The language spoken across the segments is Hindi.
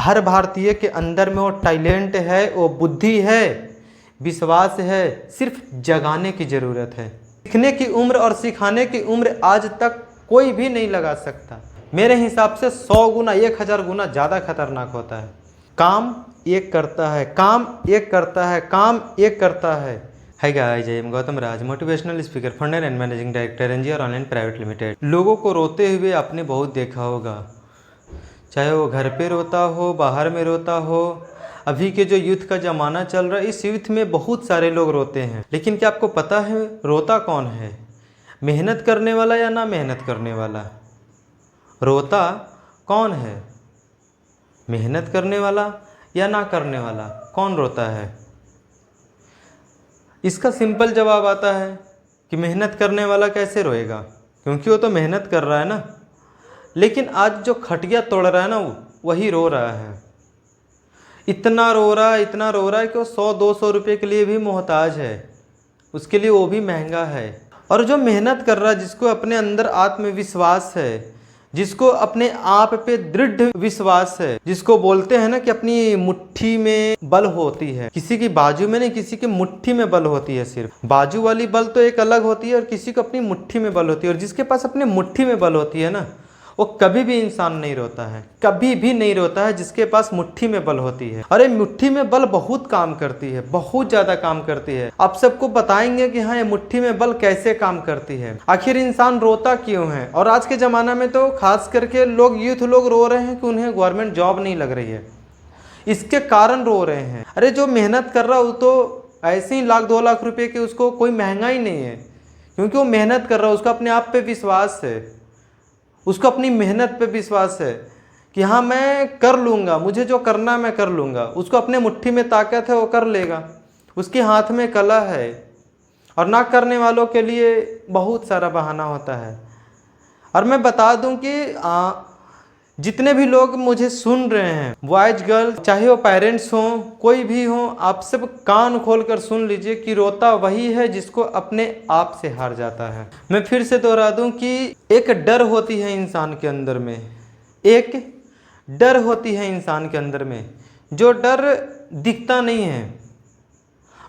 हर भारतीय के अंदर में वो टैलेंट है, वो बुद्धि है, विश्वास है, सिर्फ जगाने की ज़रूरत है। सीखने की उम्र और सिखाने की उम्र आज तक कोई भी नहीं लगा सकता। मेरे हिसाब से 100 गुना 1000 गुना ज़्यादा खतरनाक होता है। काम एक करता है, काम एक करता है, काम एक करता है। Hi guys, I am Gautam Raj, motivational speaker, funder and managing director NGR online private limited. लोगों को रोते हुए आपने बहुत देखा होगा, चाहे वो घर पे रोता हो, बाहर में रोता हो। अभी के जो यूथ का ज़माना चल रहा है, इस यूथ में बहुत सारे लोग रोते हैं। लेकिन क्या आपको पता है रोता कौन है? मेहनत करने वाला या ना मेहनत करने वाला? रोता कौन है? मेहनत करने वाला या ना करने वाला? कौन रोता है? इसका सिंपल जवाब आता है कि मेहनत करने वाला कैसे रोएगा, क्योंकि वो तो मेहनत कर रहा है ना। लेकिन आज जो खटिया तोड़ रहा है ना, वही रो रहा है। इतना रो रहा है, इतना रो रहा है कि वो 100-200 रुपये के लिए भी मोहताज है, उसके लिए वो भी महंगा है। और जो मेहनत कर रहा है, जिसको अपने अंदर आत्मविश्वास है, जिसको अपने आप पे दृढ़ विश्वास है, जिसको बोलते हैं ना कि अपनी मुट्ठी में बल होती है, किसी की बाजू में नहीं, किसी की मुट्ठी में बल होती है। सिर्फ बाजू वाली बल तो एक अलग होती है और किसी को अपनी मुट्ठी में बल होती है। और जिसके पास अपनी मुट्ठी में बल होती है ना, वो कभी भी इंसान नहीं रोता है, कभी भी नहीं रोता है जिसके पास मुट्ठी में बल होती है। अरे मुट्ठी में बल बहुत काम करती है, बहुत ज़्यादा काम करती है। आप सबको बताएंगे कि हाँ, ये मुट्ठी में बल कैसे काम करती है, आखिर इंसान रोता क्यों है। और आज के ज़माना में तो खास करके लोग, यूथ लोग रो रहे हैं कि उन्हें गवर्नमेंट जॉब नहीं लग रही है, इसके कारण रो रहे हैं। अरे जो मेहनत कर रहा हो तो ऐसे ही 1-2 लाख रुपये की उसको कोई महंगा ही नहीं है, क्योंकि वो मेहनत कर रहा है, उसका अपने आप पे विश्वास है, उसको अपनी मेहनत पे विश्वास है कि हाँ मैं कर लूँगा, मुझे जो करना मैं कर लूँगा। उसको अपने मुट्ठी में ताकत है, वो कर लेगा, उसके हाथ में कला है। और ना करने वालों के लिए बहुत सारा बहाना होता है। और मैं बता दूं कि जितने भी लोग मुझे सुन रहे हैं, बॉयज गर्ल्स, चाहे वो पेरेंट्स हों, कोई भी हो, आप सब कान खोल कर सुन लीजिए कि रोता वही है जिसको अपने आप से हार जाता है। मैं फिर से दोहरा दूं कि एक डर होती है इंसान के अंदर में, एक डर होती है इंसान के अंदर में, जो डर दिखता नहीं है।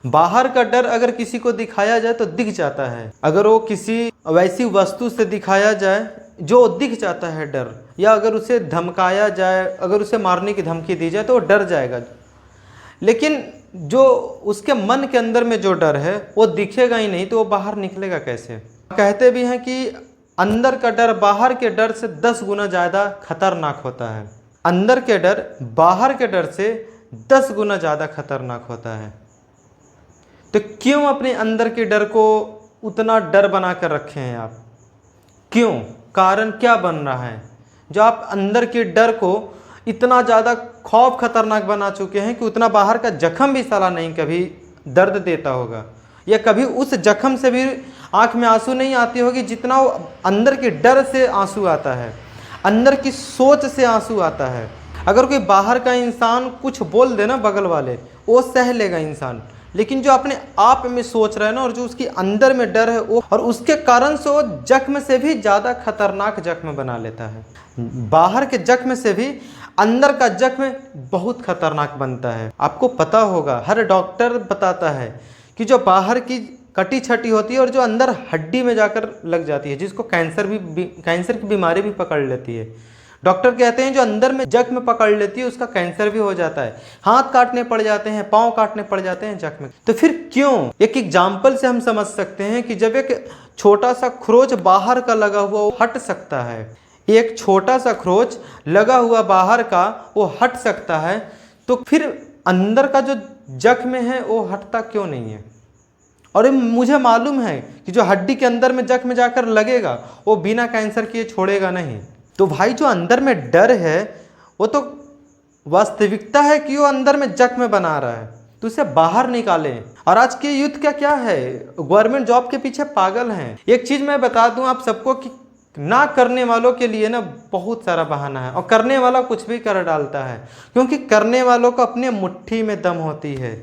बाहर का डर अगर किसी को दिखाया जाए तो दिख जाता है। अगर वो किसी वैसी वस्तु से दिखाया जाए जो दिख जाता है डर, या अगर उसे धमकाया जाए, अगर उसे मारने की धमकी दी जाए तो वो डर जाएगा। लेकिन जो उसके मन के अंदर में जो डर है वो दिखेगा ही नहीं, तो वो बाहर निकलेगा कैसे? कहते भी हैं कि अंदर का डर बाहर के डर से 10 गुना ज़्यादा खतरनाक होता है। अंदर के डर बाहर के डर से 10 गुना ज़्यादा खतरनाक होता है। तो क्यों अपने अंदर के डर को उतना डर बना कर रखे हैं आप? क्यों? कारण क्या बन रहा है जो आप अंदर के डर को इतना ज़्यादा खौफ खतरनाक बना चुके हैं कि उतना बाहर का जख्म भी साला नहीं कभी दर्द देता होगा, या कभी उस जख्म से भी आंख में आंसू नहीं आती होगी जितना वो अंदर के डर से आंसू आता है, अंदर की सोच से आंसू आता है। अगर कोई बाहर का इंसान कुछ बोल दे ना, बगल वाले, वो सह लेगा इंसान। लेकिन जो अपने आप में सोच रहा है ना, और जो उसके अंदर में डर है वो, और उसके कारण से वो जख्म से भी ज़्यादा खतरनाक जख्म बना लेता है। बाहर के जख्म से भी अंदर का जख्म बहुत खतरनाक बनता है। आपको पता होगा, हर डॉक्टर बताता है कि जो बाहर की कटी छटी होती है और जो अंदर हड्डी में जाकर लग जाती है, जिसको कैंसर की बीमारी भी पकड़ लेती है। डॉक्टर कहते हैं जो अंदर में जख्म पकड़ लेती है उसका कैंसर भी हो जाता है, हाथ काटने पड़ जाते हैं, पांव काटने पड़ जाते हैं जख्म। तो फिर क्यों? एक एग्जाम्पल से हम समझ सकते हैं कि जब एक छोटा सा खरोच बाहर का लगा हुआ वो हट सकता है, एक छोटा सा खरोच लगा हुआ बाहर का वो हट सकता है, तो फिर अंदर का जो जख्म है वो हटता क्यों नहीं है? और मुझे मालूम है कि जो हड्डी के अंदर में जख्म जाकर लगेगा वो बिना कैंसर किए छोड़ेगा नहीं। तो भाई जो अंदर में डर है वो तो वास्तविकता है कि वो अंदर में जख्म बना रहा है, तो उसे बाहर निकालें। और आज के यूथ का क्या है, गवर्नमेंट जॉब के पीछे पागल हैं। एक चीज़ मैं बता दूं आप सबको कि ना करने वालों के लिए ना बहुत सारा बहाना है, और करने वाला कुछ भी कर डालता है, क्योंकि करने वालों को अपने मुट्ठी में दम होती है,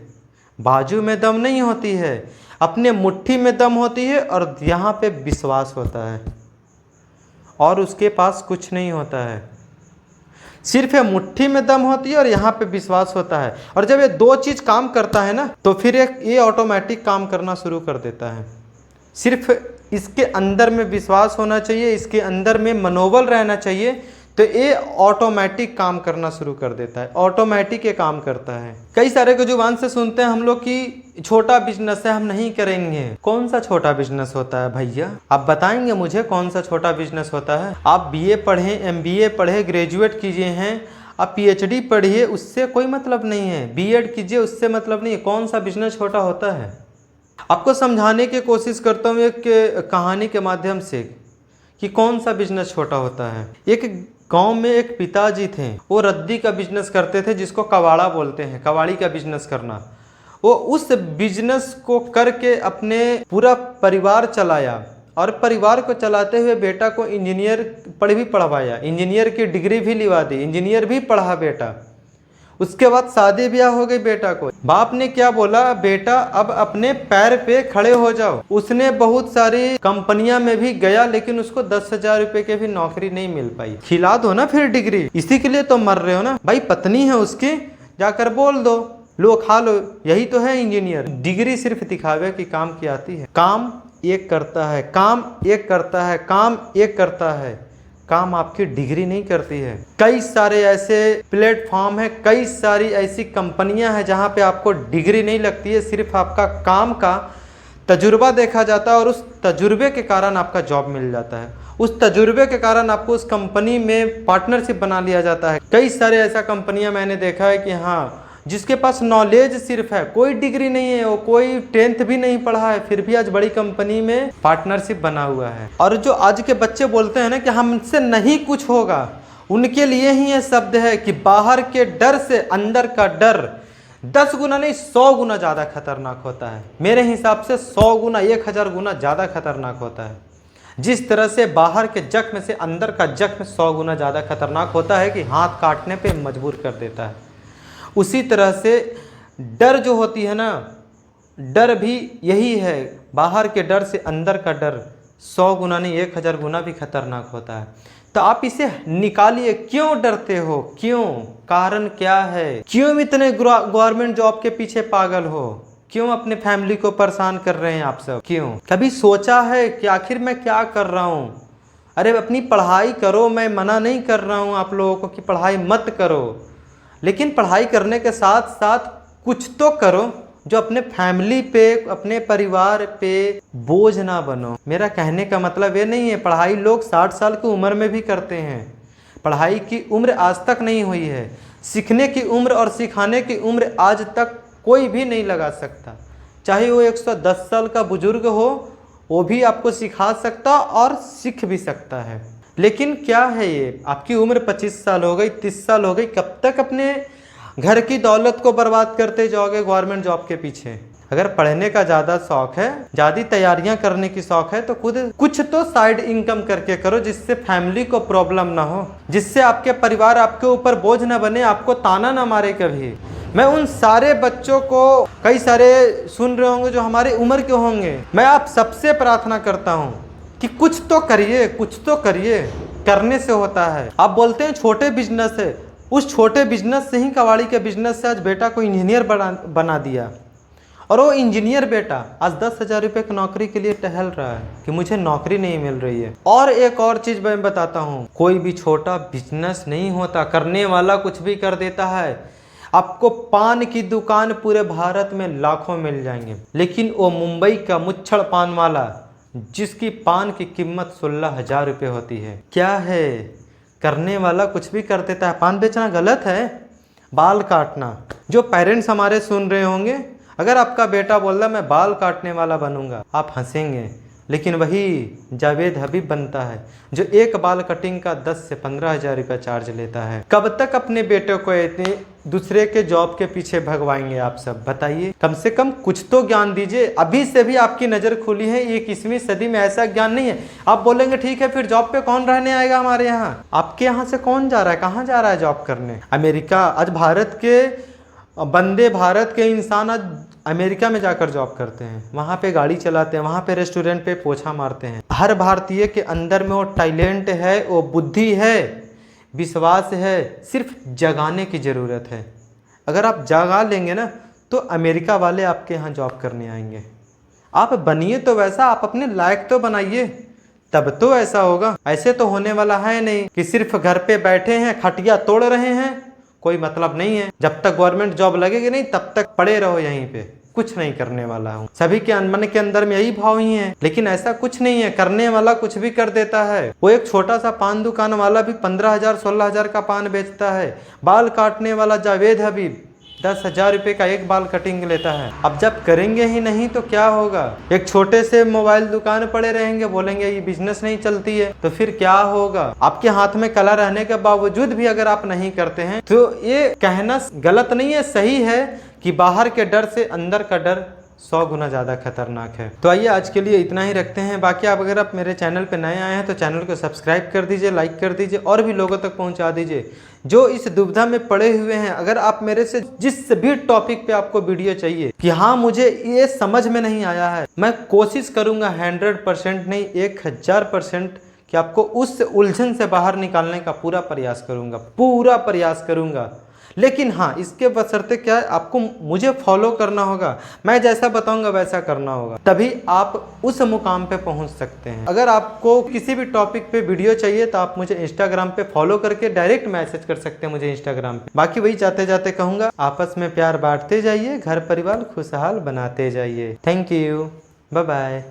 बाजू में दम नहीं होती है, अपने मुट्ठी में दम होती है, और यहाँ पे विश्वास होता है, और उसके पास कुछ नहीं होता है। सिर्फ ये मुट्ठी में दम होती है और यहाँ पे विश्वास होता है। और जब ये दो चीज़ काम करता है ना, तो फिर ये ऑटोमेटिक काम करना शुरू कर देता है। सिर्फ इसके अंदर में विश्वास होना चाहिए, इसके अंदर में मनोबल रहना चाहिए, तो ये ऑटोमेटिक काम करना शुरू कर देता है। ऑटोमेटिक ये काम करता है। कई सारे को जुबान से सुनते हैं हम लोग कि छोटा बिजनेस है, हम नहीं करेंगे। कौन सा छोटा बिजनेस होता है भैया? आप बताएंगे मुझे कौन सा छोटा बिजनेस होता है? आप बीए पढ़े, एमबीए पढ़े, ग्रेजुएट कीजिए हैं, आप पीएचडी पढ़िए, उससे कोई मतलब नहीं है। बीएड कीजिए, उससे मतलब नहीं है। कौन सा बिजनेस छोटा होता है? आपको समझाने की कोशिश करता हूँ एक कहानी के माध्यम से कि कौन सा बिजनेस छोटा होता है। एक गांव में एक पिताजी थे, वो रद्दी का बिजनेस करते थे, जिसको कबाड़ा बोलते हैं, कबाड़ी का बिजनेस करना। वो उस बिजनेस को करके अपने पूरा परिवार चलाया, और परिवार को चलाते हुए बेटा को इंजीनियर भी पढ़वाया, इंजीनियर की डिग्री भी लिवा दी, इंजीनियर भी पढ़ा बेटा। उसके बाद शादी ब्याह हो गई बेटा को। बाप ने क्या बोला, बेटा अब अपने पैर पे खड़े हो जाओ। उसने बहुत सारी कंपनियां में भी गया, लेकिन उसको 10,000 रुपए की भी नौकरी नहीं मिल पाई। खिला दो ना फिर डिग्री, इसी के लिए तो मर रहे हो ना भाई। पत्नी है उसकी, जाकर बोल दो, लो खा लो, यही तो है इंजीनियर। डिग्री सिर्फ दिखावे की काम की आती है। काम एक करता है, काम एक करता है, काम एक करता है, काम आपकी डिग्री नहीं करती है। कई सारे ऐसे प्लेटफॉर्म हैं, कई सारी ऐसी कंपनियां हैं जहां पे आपको डिग्री नहीं लगती है, सिर्फ आपका काम का तजुर्बा देखा जाता है, और उस तजुर्बे के कारण आपका जॉब मिल जाता है। उस तजुर्बे के कारण आपको उस कंपनी में पार्टनरशिप बना लिया जाता है। कई सारे ऐसा कंपनियां मैंने देखा है कि हाँ, जिसके पास नॉलेज सिर्फ है, कोई डिग्री नहीं है, वो कोई 10th भी नहीं पढ़ा है, फिर भी आज बड़ी कंपनी में पार्टनरशिप बना हुआ है। और जो आज के बच्चे बोलते हैं ना कि हमसे नहीं कुछ होगा, उनके लिए ही ये शब्द है कि बाहर के डर से अंदर का डर 10 गुना नहीं 100 गुना ज़्यादा खतरनाक होता है। मेरे हिसाब से 100 गुना 1000 गुना ज़्यादा खतरनाक होता है। जिस तरह से बाहर के जख्म से अंदर का जख्म 100 गुना ज़्यादा खतरनाक होता है कि हाथ काटने पे मजबूर कर देता है, उसी तरह से डर जो होती है ना, डर भी यही है। बाहर के डर से अंदर का डर 100 गुना नहीं 1000 गुना भी खतरनाक होता है। तो आप इसे निकालिए। क्यों डरते हो? क्यों? कारण क्या है? क्यों इतने गवर्नमेंट जॉब के पीछे पागल हो? क्यों अपने फैमिली को परेशान कर रहे हैं आप सब? क्यों? कभी सोचा है कि आखिर मैं क्या कर रहा हूँ? अरे अपनी पढ़ाई करो, मैं मना नहीं कर रहा हूँ आप लोगों को कि पढ़ाई मत करो, लेकिन पढ़ाई करने के साथ साथ कुछ तो करो जो अपने फैमिली पे, अपने परिवार पे बोझ ना बनो। मेरा कहने का मतलब ये नहीं है, पढ़ाई लोग 60 साल की उम्र में भी करते हैं। पढ़ाई की उम्र आज तक नहीं हुई है। सीखने की उम्र और सिखाने की उम्र आज तक कोई भी नहीं लगा सकता। चाहे वो 110 साल का बुजुर्ग हो, वो भी आपको सिखा सकता और सीख भी सकता है। लेकिन क्या है ये, आपकी उम्र 25 साल हो गई, 30 साल हो गई, कब तक अपने घर की दौलत को बर्बाद करते जाओगे गवर्नमेंट जॉब के पीछे? अगर पढ़ने का ज़्यादा शौक है, ज़्यादा तैयारियां करने की शौक है, तो खुद कुछ तो साइड इनकम करके करो, जिससे फैमिली को प्रॉब्लम ना हो, जिससे आपके परिवार आपके ऊपर बोझ ना बने, आपको ताना ना मारे कभी। मैं उन सारे बच्चों को, कई सारे सुन रहे होंगे जो हमारे उम्र के होंगे, मैं आप सबसे प्रार्थना करता हूँ कि कुछ तो करिए, कुछ तो करिए। करने से होता है। आप बोलते हैं छोटे बिजनेस है, उस छोटे बिजनेस से ही, कबाड़ी के बिजनेस से आज बेटा को इंजीनियर बना दिया, और वो इंजीनियर बेटा आज 10,000 रुपये की नौकरी के लिए टहल रहा है कि मुझे नौकरी नहीं मिल रही है। और एक और चीज़ मैं बताता हूँ, कोई भी छोटा बिजनेस नहीं होता, करने वाला कुछ भी कर देता है। आपको पान की दुकान पूरे भारत में लाखों मिल जाएंगे, लेकिन वो मुंबई का मुच्छड़ पान वाला, जिसकी पान की कीमत 16,000 रुपये होती है, क्या है? करने वाला कुछ भी कर देता है। पान बेचना गलत है, बाल काटना। जो पेरेंट्स हमारे सुन रहे होंगे, अगर आपका बेटा बोल रहा मैं बाल काटने वाला बनूंगा, आप हंसेंगे, लेकिन वही जावेद हबीब बनता है जो एक बाल कटिंग का 10 से 15,000 रुपया चार्ज लेता है। कब तक अपने बेटे को इतने दूसरे के जॉब के पीछे भगवाएंगे आप सब? बताइए। कम से कम कुछ तो ज्ञान दीजिए। अभी से भी आपकी नज़र खुली है, 21वीं सदी में ऐसा ज्ञान नहीं है। आप बोलेंगे ठीक है, फिर जॉब पे कौन रहने आएगा हमारे यहाँ? आपके यहाँ से कौन जा रहा है, कहाँ जा रहा है जॉब करने? अमेरिका। आज भारत के बंदे, भारत के इंसान आज अमेरिका में जाकर जॉब करते हैं, वहाँ पे गाड़ी चलाते हैं, वहाँ पे रेस्टोरेंट पे पोछा मारते हैं। हर भारतीय के अंदर में वो टैलेंट है, वो बुद्धि है, विश्वास है, सिर्फ जगाने की ज़रूरत है। अगर आप जगा लेंगे ना तो अमेरिका वाले आपके यहाँ जॉब करने आएंगे। आप बनिए तो वैसा, आप अपने लायक तो बनाइए, तब तो ऐसा होगा। ऐसे तो होने वाला है नहीं कि सिर्फ घर पे बैठे हैं खटिया तोड़ रहे हैं, कोई मतलब नहीं है। जब तक गवर्नमेंट जॉब लगेगी नहीं तब तक पड़े रहो यहीं पे, कुछ नहीं करने वाला हूँ। सभी के मन के अंदर में यही भाव ही है, लेकिन ऐसा कुछ नहीं है। करने वाला कुछ भी कर देता है। वो एक छोटा सा पान दुकान वाला भी 15,000 16,000 का पान बेचता है। बाल काटने वाला जावेद हबीब 10,000 रुपये का एक बाल कटिंग लेता है। अब जब करेंगे ही नहीं तो क्या होगा। एक छोटे से मोबाइल दुकान पड़े रहेंगे, बोलेंगे ये बिजनेस नहीं चलती है, तो फिर क्या होगा। आपके हाथ में कला रहने के बावजूद भी अगर आप नहीं करते हैं तो ये कहना गलत नहीं है, सही है कि बाहर के डर से अंदर का डर 100 गुना ज़्यादा खतरनाक है। तो आइए आज के लिए इतना ही रखते हैं। बाकी अगर आप मेरे चैनल पे नए आए हैं तो चैनल को सब्सक्राइब कर दीजिए, लाइक कर दीजिए और भी लोगों तक पहुंचा दीजिए जो इस दुविधा में पड़े हुए हैं। अगर आप मेरे से जिस भी टॉपिक पे आपको वीडियो चाहिए कि हाँ मुझे ये समझ में नहीं आया है, मैं कोशिश करूँगा 100% नहीं 1000% कि आपको उस उलझन से बाहर निकालने का पूरा प्रयास करूँगा। लेकिन हाँ, इसके बशर्ते क्या है, आपको मुझे फॉलो करना होगा। मैं जैसा बताऊंगा वैसा करना होगा, तभी आप उस मुकाम पे पहुंच सकते हैं। अगर आपको किसी भी टॉपिक पे वीडियो चाहिए तो आप मुझे इंस्टाग्राम पे फॉलो करके डायरेक्ट मैसेज कर सकते हैं मुझे इंस्टाग्राम पे। बाकी वही जाते जाते कहूँगा, आपस में प्यार बांटते जाइए, घर परिवार खुशहाल बनाते जाइए। Thank you, bye bye.